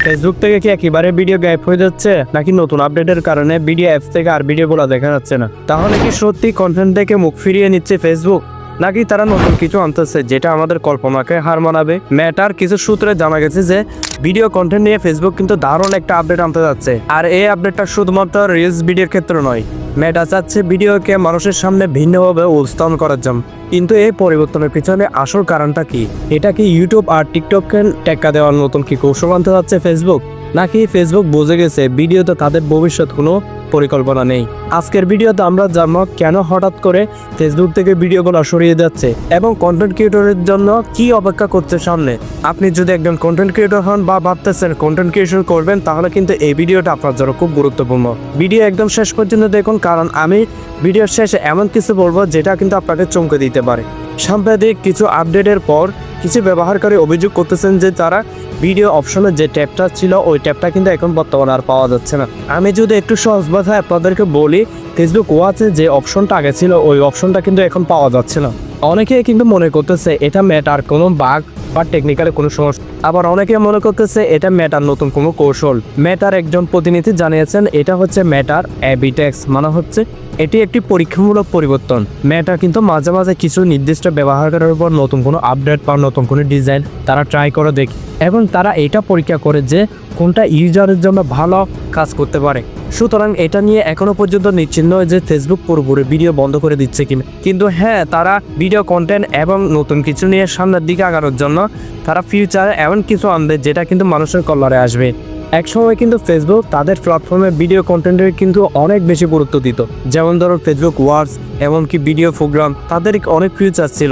Facebook থেকে কি একেবারে ভিডিও গায়েব হয়ে যাচ্ছে, নাকি নতুন আপডেটের কারণে ভিডিও অ্যাপস থেকে আর ভিডিওগুলো দেখা যাচ্ছে না? তাহলে কি সত্যি কন্টেন্ট থেকে মুখ ফিরিয়ে নিচ্ছে ফেসবুক, নাকি তারা নতুন কিছু আনতেছে যেটা আমাদের কল্পনাকে হার মানাবে? মেটার কিছু সূত্রে জানা গেছে যে ভিডিও কন্টেন্ট নিয়ে ফেসবুক কিন্তু দারুণ একটা আপডেট আনতে যাচ্ছে। আর এই আপডেটটা শুধুমাত্র রিলস ভিডিওর ক্ষেত্রে নয়, মেটা চাচ্ছে ভিডিওকে মানুষের সামনে ভিন্নভাবে উপস্থাপন করার জন্য। কিন্তু এই পরিবর্তনের পিছনে আসল কারণটা কি? এটা কি ইউটিউব আর টিকটককে টেক্কা দেওয়ার নতুন কি কৌশল আনতে যাচ্ছে ফেসবুক, নাকি ফেসবুক বুঝে গেছে ভিডিওতে তাদের ভবিষ্যৎ কোনো পরিকল্পনা নেই? আজকের ভিডিওতে আমরা জানবো কেন হঠাৎ করে ফেসবুক থেকে ভিডিওগুলো সরিয়ে যাচ্ছে এবং কন্টেন্ট ক্রিয়েটরের জন্য কি অপেক্ষা করছে সামনে। আপনি যদি একজন কন্টেন্ট ক্রিয়েটর হন বা ভাবতেছেন কন্টেন্ট ক্রিয়েশন করবেন, তাহলে কিন্তু এই ভিডিওটা আপনার জন্য খুব গুরুত্বপূর্ণ। ভিডিও একদম শেষ পর্যন্ত দেখুন, কারণ আমি ভিডিওর শেষে এমন কিছু বলবো যেটা কিন্তু আপনাকে চমকে দিতে পারে। সাম্প্রতিক কিছু আপডেটের পর কিছু ব্যবহারকারী অভিযোগ করতেছেন যে তারা ভিডিও অপশনের যে ট্যাবটা ছিল ওই ট্যাবটা কিন্তু এখন বর্তমানে আর পাওয়া যাচ্ছে না। আমি যদি একটু সহজ ভাষায় আপনাদেরকে বলি, ফেসবুক ওয়াচে যে অপশনটা আগে ছিল ওই অপশনটা কিন্তু এখন পাওয়া যাচ্ছে না। অনেকে কিন্তু মনে করতেছে এটা মেটার কোনো বাগ বা টেকনিক্যালি কোনো সমস্যা, আবার অনেকে মনে করতেছে এটা মেটার নতুন কোনো কৌশল। মেটার একজন প্রতিনিধি জানিয়েছেন এটা হচ্ছে মেটার এবি টেস্ট, মানে হচ্ছে এটি একটি পরীক্ষামূলক পরিবর্তন। মেটা কিন্তু মাঝে মাঝে কিছু নির্দিষ্ট ব্যবহারকারীর উপর নতুন কোনো আপডেট বা নতুন কোনো ডিজাইন তারা ট্রাই করে দেখে এবং তারা এটা পরীক্ষা করে যে কোনটা ইউজারের জন্য ভালো কাজ করতে পারে। সুতরাং এটা নিয়ে এখনো পর্যন্ত নিশ্চিত নয় যে ফেসবুক পুরোপুরি ভিডিও বন্ধ করে দিচ্ছে কিনা, কিন্তু হ্যাঁ, তারা ভিডিও কন্টেন্ট এবং নতুন কিছু নিয়ে সামনের দিকে আগানোর জন্য তারা ফিউচারে এমন কিছু আনবে যেটা কিন্তু মানুষের কল্যাণে আসবে। একসময় কিন্তু ফেসবুক তাদের প্ল্যাটফর্মে ভিডিও কন্টেন্টের কিন্তু অনেক বেশি গুরুত্ব দিত, যেমন ধরো ফেসবুক ওয়ার্স, এমনকি ভিডিও প্রোগ্রাম, তাদের অনেক ফিউচার ছিল।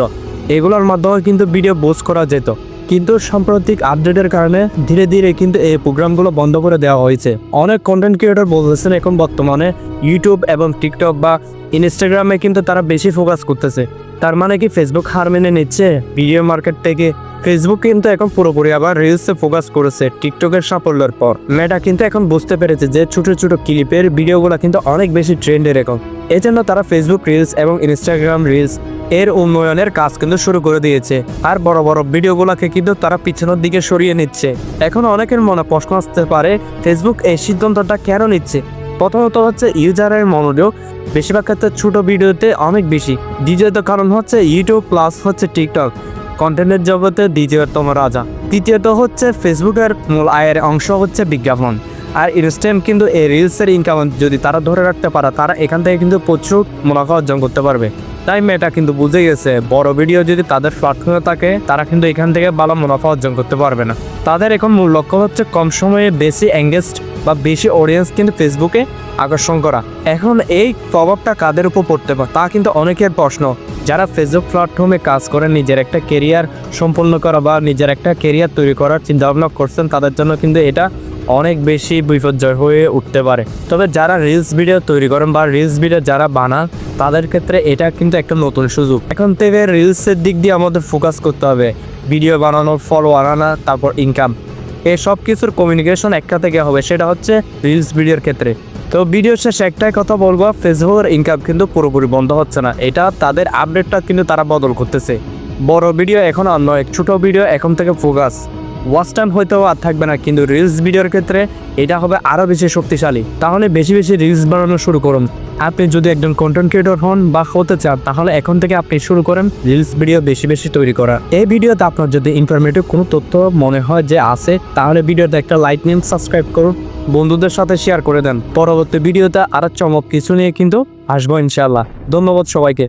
এগুলোর মাধ্যমে কিন্তু ভিডিও পোস্ট করা যেত, কিন্তু সাম্প্রতিক আপডেটের কারণে ধীরে ধীরে কিন্তু এই প্রোগ্রামগুলো বন্ধ করে দেওয়া হয়েছে। অনেক কন্টেন্ট ক্রিয়েটর বলতেছেন এখন বর্তমানে ইউটিউব এবং টিকটক বা ইনস্টাগ্রামে কিন্তু তারা বেশি ফোকাস করতেছে। তার মানে কি ফেসবুক হার মেনে নিচ্ছে ভিডিও মার্কেট থেকে? ফেসবুক কিন্তু এখন পুরোপুরি আবার রিলসে ফোকাস করেছে টিকটকের সাফল্যের পর। মেটা কিন্তু এখন বুঝতে পেরেছে যে ছোট ছোট ক্লিপের ভিডিওগুলো কিন্তু অনেক বেশি ট্রেন্ডের এখন। এজন্য তারা ফেসবুক রিলস এবং ইনস্টাগ্রাম রিলস এর উন্নয়নের কাজ কিন্তু শুরু করে দিয়েছে, আর বড় বড় ভিডিওগুলোকে কিন্তু তারা পিছনের দিকে সরিয়ে নিচ্ছে। এখন অনেকের মনে প্রশ্ন আসতে পারে ফেসবুক এই সিদ্ধান্তটা কেন নিচ্ছে? প্রথমত হচ্ছে ইউজারের মনোযোগ বেশিরভাগ ক্ষেত্রে ছোট ভিডিওতে অনেক বেশি। দ্বিতীয়ত কারণ হচ্ছে ইউটিউব প্লাস হচ্ছে টিকটক কন্টেন্টের জগতে দ্বিতীয়তম রাজা। তৃতীয়ত হচ্ছে ফেসবুকের মূল আয়ের অংশ হচ্ছে বিজ্ঞাপন, আর ইনস্টাগ্রাম কিন্তু এই রিলসের ইনকাম যদি তারা ধরে রাখতে পারে, তারা এখান থেকে কিন্তু প্রচুর মুনাফা অর্জন করতে পারবে। তাই মেটা কিন্তু বুঝে গেছে বড় ভিডিও যদি তাদের প্ল্যাটফর্মে থাকে, তারা কিন্তু এখান থেকে ভালো মুনাফা অর্জন করতে পারবে না। তাদের এখন মূল লক্ষ্য হচ্ছে কম সময়ে বেশি এঙ্গেজড বা বেশি অডিয়েন্স কিন্তু ফেসবুকে আকর্ষণ করা। এখন এই প্রভাবটা কাদের উপর পড়তে পারে তা কিন্তু অনেকের প্রশ্ন। যারা ফেসবুক প্ল্যাটফর্মে কাজ করে নিজের একটা কেরিয়ার সম্পন্ন করা বা নিজের একটা কেরিয়ার তৈরি করার চিন্তাভাবনা করছেন, তাদের জন্য কিন্তু এটা অনেক বেশি বিপর্যয় হয়ে উঠতে পারে। তবে যারা রিলস ভিডিও তৈরি করেন বা রিলস ভিডিও যারা বানান, তাদের ক্ষেত্রে এটা কিন্তু একটা নতুন সুযোগ। এখন থেকে রিলসের দিক দিয়ে আমাদের ফোকাস করতে হবে, ভিডিও বানানো, ফলোয়ার আনা, তারপর ইনকাম, এই সব কিছুর কমিউনিকেশন একটা থেকে হবে, সেটা হচ্ছে রিলস ভিডিওর ক্ষেত্রে। তো ভিডিও শেষে একটাই কথা বলবো, ফেসবুকের ইনকাম কিন্তু পুরোপুরি বন্ধ হচ্ছে না, এটা তাদের আপডেটটা কিন্তু তারা বদল করতেছে। বড় ভিডিও এখন আর নয়, ছোট ভিডিও এখন থেকে ফোকাস। ওয়াচ টাইম হয়তো আর থাকবে না, কিন্তু রিলস ভিডিওর ক্ষেত্রে এটা হবে আরও বেশি শক্তিশালী। তাহলে বেশি বেশি রিলস বানানো শুরু করুন। আপনি যদি একজন কন্টেন্ট ক্রিয়েটর হন বা হতে চান, তাহলে এখন থেকে আপনি শুরু করেন রিলস ভিডিও বেশি বেশি তৈরি করা। এই ভিডিওতে আপনার যদি ইনফরমেটিভ কোনো তথ্য মনে হয় যে আছে, তাহলে ভিডিওতে একটা লাইক নিন, সাবস্ক্রাইব করুন, বন্ধুদের সাথে শেয়ার করে দেন। পরবর্তী ভিডিওতে আরও চমক কিছু নিয়ে কিন্তু আসবো ইনশাআল্লাহ। ধন্যবাদ সবাইকে।